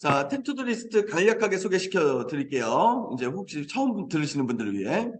자, 텐투드 리스트 간략하게 소개시켜 드릴게요. 이제 혹시 처음 들으시는 분들을 위해.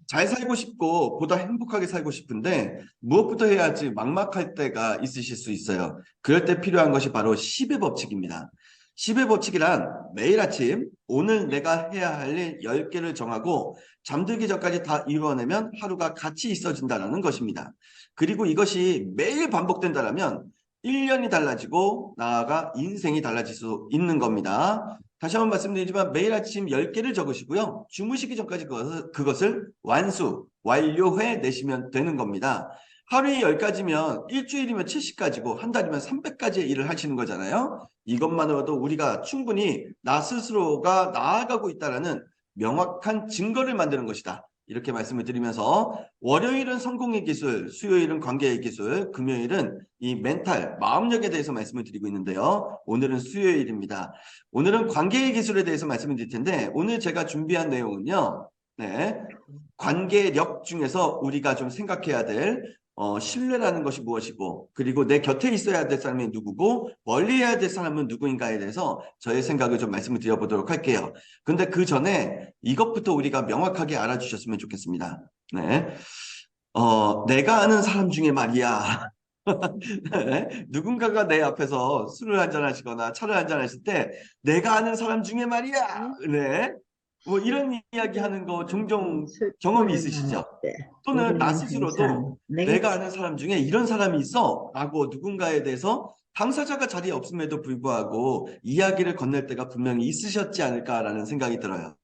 잘 살고 싶고 보다 행복하게 살고 싶은데 무엇부터 해야 할지 막막할 때가 있으실 수 있어요. 그럴 때 필요한 것이 바로 10의 법칙입니다. 10의 법칙이란 매일 아침 오늘 내가 해야 할 일 10개를 정하고 잠들기 전까지 다 이루어내면 하루가 가치 있어진다는 것입니다. 그리고 이것이 매일 반복된다면 1년이 달라지고 나아가 인생이 달라질 수 있는 겁니다. 다시 한번 말씀드리지만 매일 아침 10개를 적으시고요. 주무시기 전까지 그것을 완료해 내시면 되는 겁니다. 하루에 10가지면 일주일이면 70가지고 한 달이면 300가지의 일을 하시는 거잖아요. 이것만으로도 우리가 충분히 나 스스로가 나아가고 있다는 명확한 증거를 만드는 것이다. 이렇게 말씀을 드리면서 월요일은 성공의 기술, 수요일은 관계의 기술, 금요일은 이 멘탈, 마음력에 대해서 말씀을 드리고 있는데요. 오늘은 수요일입니다. 오늘은 관계의 기술에 대해서 말씀을 드릴 텐데 오늘 제가 준비한 내용은요. 네, 관계력 중에서 우리가 좀 생각해야 될 신뢰라는 것이 무엇이고 그리고 내 곁에 있어야 될 사람이 누구고 멀리 해야 될 사람은 누구인가에 대해서 저의 생각을 좀 말씀을 드려보도록 할게요. 근데 그 전에 이것부터 우리가 명확하게 알아주셨으면 좋겠습니다. 네, 내가 아는 사람 중에 말이야. 네? 누군가가 내 앞에서 술을 한잔 하시거나 차를 한잔 하실 때 내가 아는 사람 중에 말이야. 네. 뭐 이런 이야기 하는 거 종종 경험이 술을 마실 있으시죠? 때 또는 나 우리는 스스로도 항상 내가 내가 아는 사람 중에 이런 사람이 있어 라고 누군가에 대해서 당사자가 자리에 없음에도 불구하고 이야기를 건넬 때가 분명히 있으셨지 않을까라는 생각이 들어요.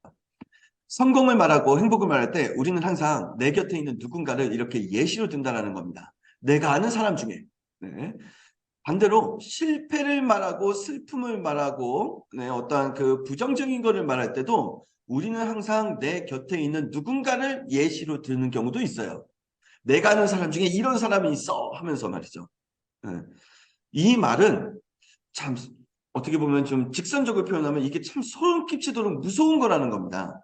성공을 말하고 행복을 말할 때 우리는 항상 내 곁에 있는 누군가를 이렇게 예시로 든다는 겁니다. 내가 아는 사람 중에. 네. 반대로 실패를 말하고 슬픔을 말하고 네, 어떠한 그 부정적인 것을 말할 때도 우리는 항상 내 곁에 있는 누군가를 예시로 드는 경우도 있어요. 내가 아는 사람 중에 이런 사람이 있어 하면서 말이죠. 네. 이 말은 참 어떻게 보면 좀 직선적으로 표현하면 이게 참 소름 끼치도록 무서운 거라는 겁니다.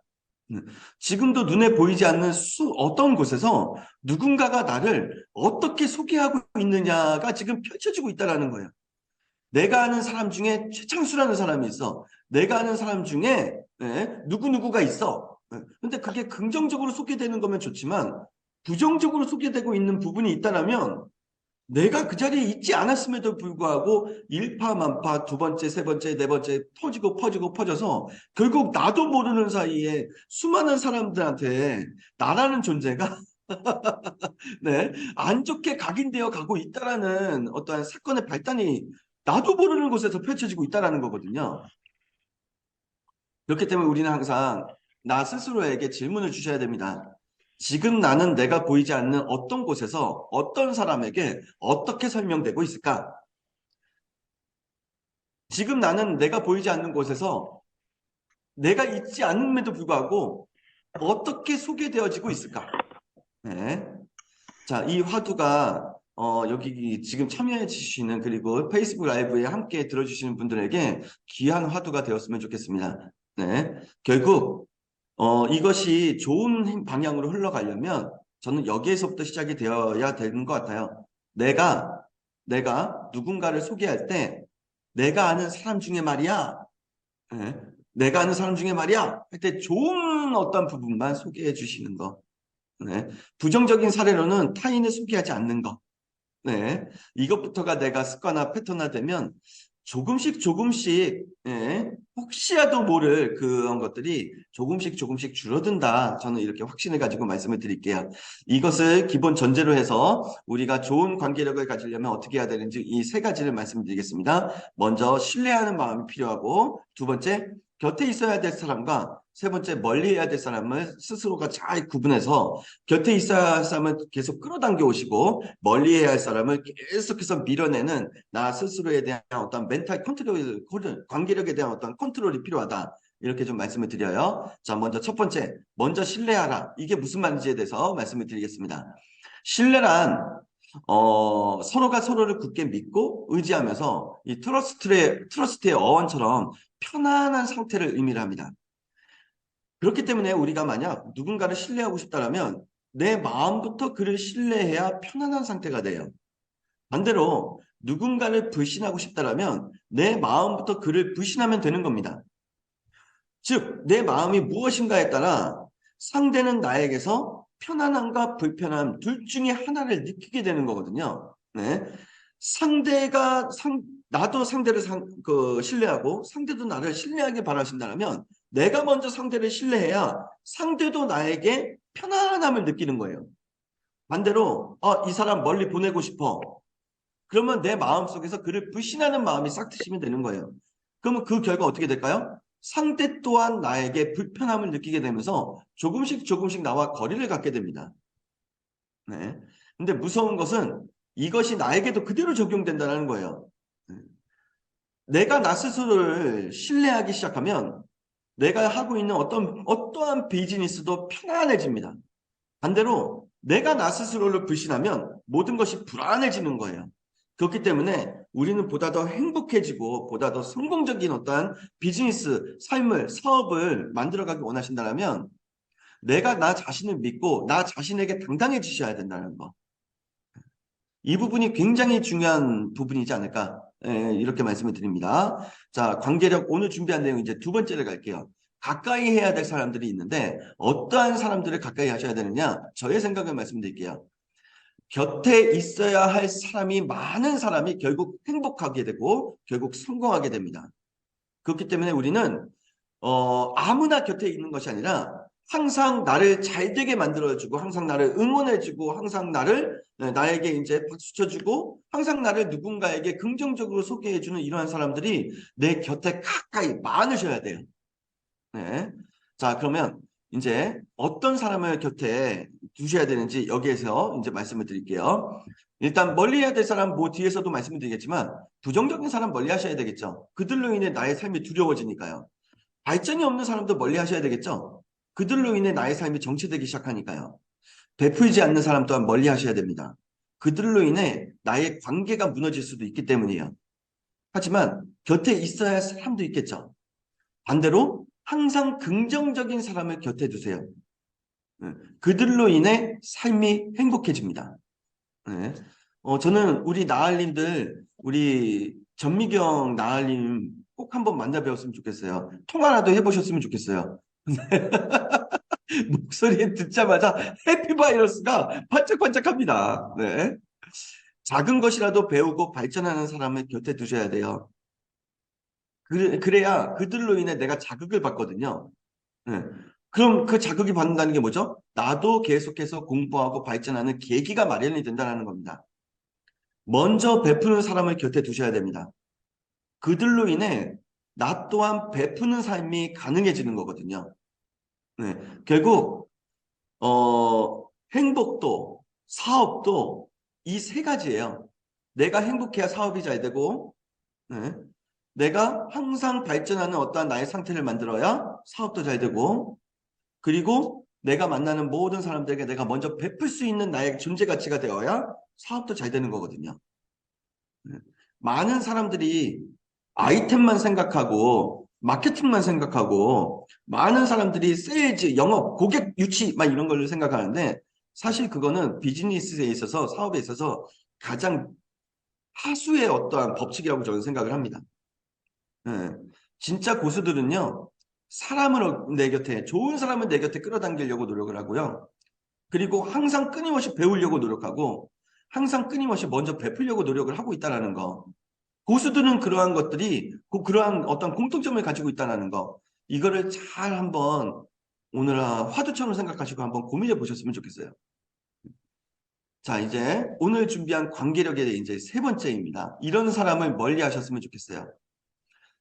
지금도 눈에 보이지 않는 어떤 곳에서 누군가가 나를 어떻게 소개하고 있느냐가 지금 펼쳐지고 있다는 거예요. 내가 아는 사람 중에 최창수라는 사람이 있어. 내가 아는 사람 중에 누구누구가 있어. 근데 그게 긍정적으로 소개되는 거면 좋지만 부정적으로 소개되고 있는 부분이 있다면 내가 그 자리에 있지 않았음에도 불구하고 일파만파 두 번째, 세 번째, 네 번째 퍼지고 퍼지고 퍼져서 결국 나도 모르는 사이에 수많은 사람들한테 나라는 존재가 네, 안 좋게 각인되어 가고 있다라는 어떠한 사건의 발단이 나도 모르는 곳에서 펼쳐지고 있다라는 거거든요. 그렇기 때문에 우리는 항상 나 스스로에게 질문을 주셔야 됩니다. 지금 나는 내가 보이지 않는 어떤 곳에서 어떤 사람에게 어떻게 설명되고 있을까? 지금 나는 내가 보이지 않는 곳에서 내가 있지 않음에도 불구하고 어떻게 소개되어지고 있을까? 네. 자, 이 화두가 여기 지금 참여해 주시는 그리고 페이스북 라이브에 함께 들어주시는 분들에게 귀한 화두가 되었으면 좋겠습니다. 네. 결국 이것이 좋은 방향으로 흘러가려면 저는 여기에서부터 시작이 되어야 되는 것 같아요. 내가 누군가를 소개할 때 내가 아는 사람 중에 말이야. 예, 내가 아는 사람 중에 말이야. 할 때 좋은 어떤 부분만 소개해 주시는 거. 네. 부정적인 사례로는 타인을 소개하지 않는 것. 네. 이것부터가 내가 습관화 패턴화 되면 조금씩 조금씩 혹시라도 모를 그런 것들이 조금씩 조금씩 줄어든다. 저는 이렇게 확신을 가지고 말씀을 드릴게요. 이것을 기본 전제로 해서 우리가 좋은 관계력을 가지려면 어떻게 해야 되는지 이 세 가지를 말씀드리겠습니다. 먼저 신뢰하는 마음이 필요하고 두 번째 곁에 있어야 될 사람과 세 번째 멀리 해야 될 사람을 스스로가 잘 구분해서 곁에 있어야 할 사람은 계속 끌어당겨 오시고 멀리 해야 할 사람을 계속해서 밀어내는 나 스스로에 대한 어떤 멘탈 컨트롤, 관계력에 대한 어떤 컨트롤이 필요하다. 이렇게 좀 말씀을 드려요. 자, 먼저 첫 번째, 먼저 신뢰하라. 이게 무슨 말인지에 대해서 말씀을 드리겠습니다. 신뢰란 서로가 서로를 굳게 믿고 의지하면서 이 트러스트의 어원처럼 편안한 상태를 의미를 합니다. 그렇기 때문에 우리가 만약 누군가를 신뢰하고 싶다면 내 마음부터 그를 신뢰해야 편안한 상태가 돼요. 반대로 누군가를 불신하고 싶다면 내 마음부터 그를 불신하면 되는 겁니다. 즉, 내 마음이 무엇인가에 따라 상대는 나에게서 편안함과 불편함 둘 중에 하나를 느끼게 되는 거거든요. 네. 나도 상대를 신뢰하고 상대도 나를 신뢰하길 바라신다면 내가 먼저 상대를 신뢰해야 상대도 나에게 편안함을 느끼는 거예요. 반대로, 이 사람 멀리 보내고 싶어. 그러면 내 마음속에서 그를 불신하는 마음이 싹 트시면 되는 거예요. 그러면 그 결과 어떻게 될까요? 상대 또한 나에게 불편함을 느끼게 되면서 조금씩 조금씩 나와 거리를 갖게 됩니다. 네. 근데 무서운 것은 이것이 나에게도 그대로 적용된다는 거예요. 네. 내가 나 스스로를 신뢰하기 시작하면 내가 하고 있는 어떠한 비즈니스도 편안해집니다. 반대로 내가 나 스스로를 불신하면 모든 것이 불안해지는 거예요. 그렇기 때문에 우리는 보다 더 행복해지고 보다 더 성공적인 어떠한 비즈니스, 삶을, 사업을 만들어가기 원하신다면 내가 나 자신을 믿고 나 자신에게 당당해지셔야 된다는 거. 이 부분이 굉장히 중요한 부분이지 않을까 이렇게 말씀을 드립니다. 자, 관계력 오늘 준비한 내용 이제 두 번째를 갈게요. 가까이 해야 될 사람들이 있는데 어떠한 사람들을 가까이 하셔야 되느냐? 저의 생각을 말씀드릴게요. 곁에 있어야 할 사람이 많은 사람이 결국 행복하게 되고 결국 성공하게 됩니다. 그렇기 때문에 우리는 아무나 곁에 있는 것이 아니라 항상 나를 잘 되게 만들어주고 항상 나를 응원해주고 항상 나에게 이제 박수 쳐주고 항상 나를 누군가에게 긍정적으로 소개해주는 이러한 사람들이 내 곁에 가까이 많으셔야 돼요. 네. 자, 그러면 이제 어떤 사람을 곁에 두셔야 되는지 여기에서 이제 말씀을 드릴게요. 일단 멀리 해야 될 사람 뭐 뒤에서도 말씀을 드리겠지만 부정적인 사람 멀리 하셔야 되겠죠. 그들로 인해 나의 삶이 두려워지니까요. 발전이 없는 사람도 멀리 하셔야 되겠죠. 그들로 인해 나의 삶이 정체되기 시작하니까요. 베풀지 않는 사람 또한 멀리 하셔야 됩니다. 그들로 인해 나의 관계가 무너질 수도 있기 때문이에요. 하지만 곁에 있어야 할 사람도 있겠죠. 반대로 항상 긍정적인 사람을 곁에 두세요. 그들로 인해 삶이 행복해집니다. 네. 저는 우리 나을님들, 우리 전미경 나을님 꼭 한번 만나 뵈었으면 좋겠어요. 통화라도 해보셨으면 좋겠어요. 목소리 듣자마자 해피바이러스가 반짝반짝합니다. 네. 작은 것이라도 배우고 발전하는 사람을 곁에 두셔야 돼요. 그래야 그들로 인해 내가 자극을 받거든요. 네. 그럼 그 자극이 받는다는 게 뭐죠? 나도 계속해서 공부하고 발전하는 계기가 마련이 된다는 겁니다. 먼저 베푸는 사람을 곁에 두셔야 됩니다. 그들로 인해 나 또한 베푸는 삶이 가능해지는 거거든요. 네. 결국 행복도 사업도 이 세 가지예요. 내가 행복해야 사업이 잘 되고 네. 내가 항상 발전하는 어떠한 나의 상태를 만들어야 사업도 잘 되고 그리고 내가 만나는 모든 사람들에게 내가 먼저 베풀 수 있는 나의 존재 가치가 되어야 사업도 잘 되는 거거든요. 네. 많은 사람들이 아이템만 생각하고 마케팅만 생각하고 많은 사람들이 세일즈, 영업, 고객 유치 막 이런 걸 생각하는데 사실 그거는 비즈니스에 있어서 사업에 있어서 가장 하수의 어떠한 법칙이라고 저는 생각을 합니다. 네. 진짜 고수들은요. 사람을 내 곁에 좋은 사람을 내 곁에 끌어당기려고 노력을 하고요. 그리고 항상 끊임없이 배우려고 노력하고 항상 끊임없이 먼저 베풀려고 노력을 하고 있다는 거. 고수들은 그러한 것들이 그러한 어떤 공통점을 가지고 있다는 거. 이거를 잘 한번 오늘 화두처럼 생각하시고 한번 고민해 보셨으면 좋겠어요. 자, 이제 오늘 준비한 관계력에 이제 세 번째입니다. 이런 사람을 멀리 하셨으면 좋겠어요.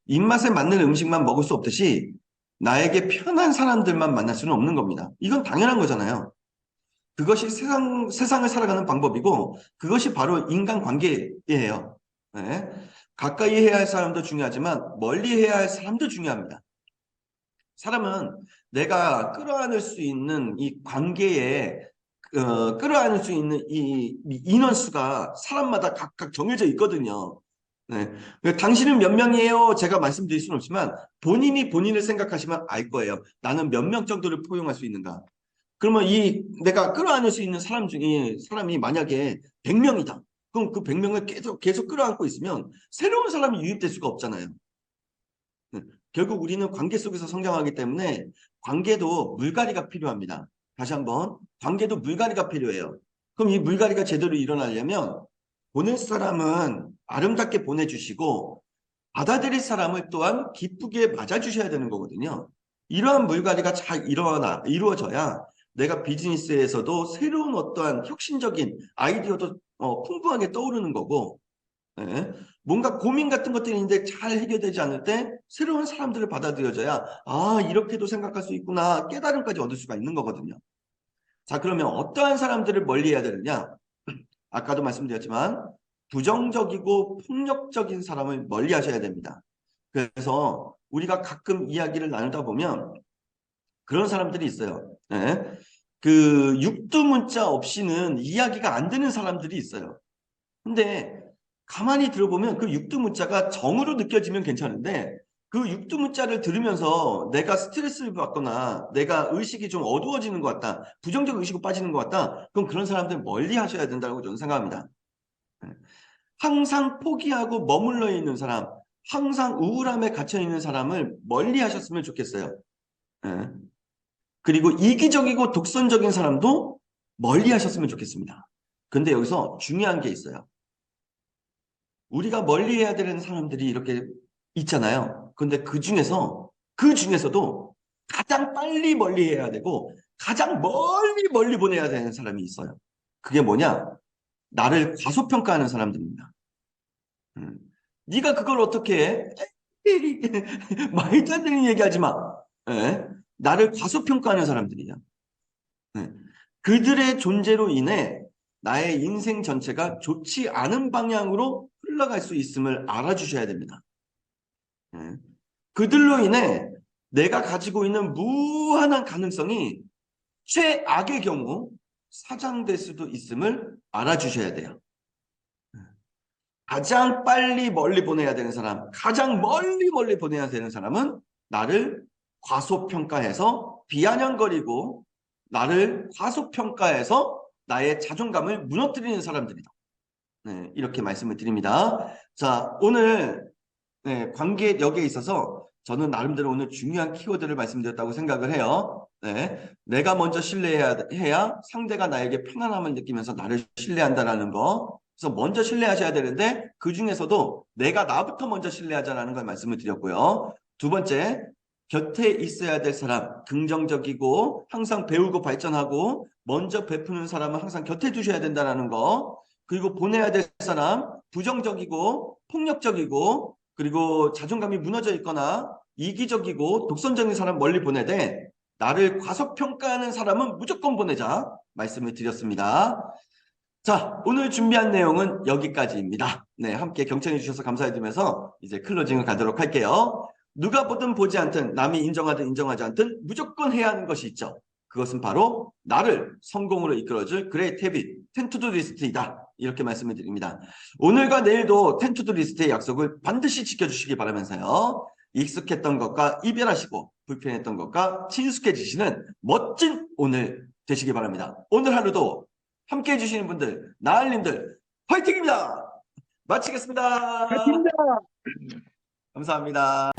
입맛에 맞는 음식만 먹을 수 없듯이 나에게 편한 사람들만 만날 수는 없는 겁니다. 이건 당연한 거잖아요. 그것이 세상을 살아가는 방법이고 그것이 바로 인간관계예요. 네. 가까이 해야 할 사람도 중요하지만 멀리 해야 할 사람도 중요합니다. 사람은 내가 끌어안을 수 있는 이 관계에 끌어안을 수 있는 이 인원수가 사람마다 각각 정해져 있거든요. 네. 당신은 몇 명이에요? 제가 말씀드릴 수는 없지만 본인이 본인을 생각하시면 알 거예요. 나는 몇 명 정도를 포용할 수 있는가. 그러면 내가 끌어안을 수 있는 사람 중에 사람이 만약에 100명이다. 그럼 그 100명을 계속 끌어안고 있으면 새로운 사람이 유입될 수가 없잖아요. 결국 우리는 관계 속에서 성장하기 때문에 관계도 물갈이가 필요합니다. 다시 한번 관계도 물갈이가 필요해요. 그럼 이 물갈이가 제대로 일어나려면 보낼 사람은 아름답게 보내주시고 받아들일 사람을 또한 기쁘게 맞아주셔야 되는 거거든요. 이러한 물갈이가 잘 이루어져야 내가 비즈니스에서도 새로운 어떠한 혁신적인 아이디어도 풍부하게 떠오르는 거고, 예. 뭔가 고민 같은 것들이 있는데 잘 해결되지 않을 때 새로운 사람들을 받아들여져야 아, 이렇게도 생각할 수 있구나 깨달음까지 얻을 수가 있는 거거든요. 자, 그러면 어떠한 사람들을 멀리해야 되느냐? 아까도 말씀드렸지만 부정적이고 폭력적인 사람을 멀리하셔야 됩니다. 그래서 우리가 가끔 이야기를 나누다 보면 그런 사람들이 있어요. 네? 그 육두문자 없이는 이야기가 안 되는 사람들이 있어요. 근데 가만히 들어보면 그 육두문자가 정으로 느껴지면 괜찮은데 그 육두문자를 들으면서 내가 스트레스를 받거나 내가 의식이 좀 어두워지는 것 같다. 부정적 의식으로 빠지는 것 같다. 그럼 그런 사람들 멀리 하셔야 된다고 저는 생각합니다. 항상 포기하고 머물러 있는 사람, 항상 우울함에 갇혀 있는 사람을 멀리 하셨으면 좋겠어요. 예. 그리고 이기적이고 독선적인 사람도 멀리 하셨으면 좋겠습니다. 근데 여기서 중요한 게 있어요. 우리가 멀리 해야 되는 사람들이 이렇게 있잖아요. 근데 그 중에서도 가장 빨리 멀리 해야 되고 가장 멀리 보내야 되는 사람이 있어요. 그게 뭐냐? 나를 과소평가하는 사람들입니다. 음. 네가 그걸 어떻게 해? 말도 안 되는 얘기하지 마. 예? 나를 과소평가하는 사람들이야. 예. 그들의 존재로 인해 나의 인생 전체가 좋지 않은 방향으로 흘러갈 수 있음을 알아주셔야 됩니다. 예. 그들로 인해 내가 가지고 있는 무한한 가능성이 최악의 경우 사장될 수도 있음을 알아주셔야 돼요. 가장 빨리 멀리 보내야 되는 사람, 가장 멀리 보내야 되는 사람은 나를 과소평가해서 비아냥거리고 나를 과소평가해서 나의 자존감을 무너뜨리는 사람들이다. 네, 이렇게 말씀을 드립니다. 자, 오늘 관계력에 있어서 저는 나름대로 오늘 중요한 키워드를 말씀드렸다고 생각을 해요. 네, 내가 먼저 신뢰해야 상대가 나에게 편안함을 느끼면서 나를 신뢰한다라는 거. 그래서 먼저 신뢰하셔야 되는데 그 중에서도 내가 나부터 먼저 신뢰하자라는 걸 말씀을 드렸고요. 두 번째, 곁에 있어야 될 사람, 긍정적이고 항상 배우고 발전하고 먼저 베푸는 사람은 항상 곁에 두셔야 된다는 거. 그리고 보내야 될 사람, 부정적이고 폭력적이고 그리고 자존감이 무너져 있거나 이기적이고 독선적인 사람 멀리 보내되 나를 과소평가하는 사람은 무조건 보내자 말씀을 드렸습니다. 자, 오늘 준비한 내용은 여기까지입니다. 네, 함께 경청해 주셔서 감사드리면서 이제 클로징을 가도록 할게요. 누가 보든 보지 않든 남이 인정하든 인정하지 않든 무조건 해야 하는 것이 있죠. 그것은 바로 나를 성공으로 이끌어줄 그레이트 헤빗 텐투두 리스트이다. 이렇게 말씀을 드립니다. 오늘과 내일도 텐투두 리스트의 약속을 반드시 지켜주시기 바라면서요. 익숙했던 것과 이별하시고 불편했던 것과 친숙해지시는 멋진 오늘 되시기 바랍니다. 오늘 하루도 함께 해주시는 분들, 나을님들 화이팅입니다. 마치겠습니다. 파이팅입니다. 감사합니다.